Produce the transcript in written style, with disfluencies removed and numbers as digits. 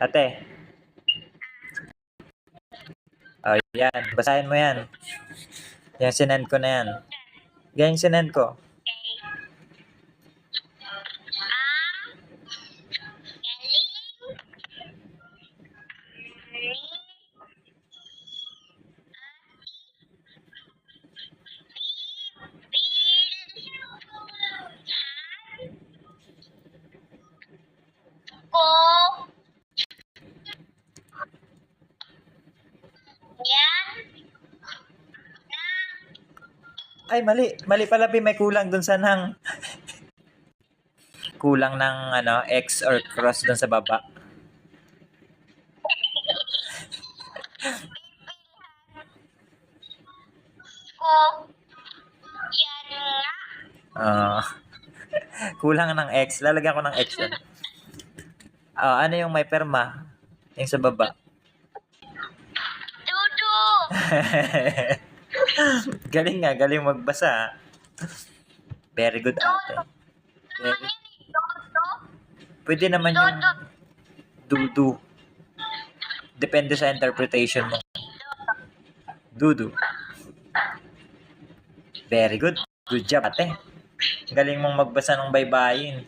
Ate. Oh, yan. Basahin mo yan. Yan, sinend ko na yan. Yan yung sinend ko. Ay, mali. Mali pala, Pi. May kulang dun sa nang... kulang ng X or cross dun sa baba. Kulang ng X. Lalagyan ko ng X yun. Ano yung may perma? Yung sa baba. Dudu! Galing nga. Galing magbasa. Very good, ate. Very... Pwede naman yung dudu. Depende sa interpretation mo. Dudu. Very good. Good job, ate. Galing mong magbasa ng baybayin.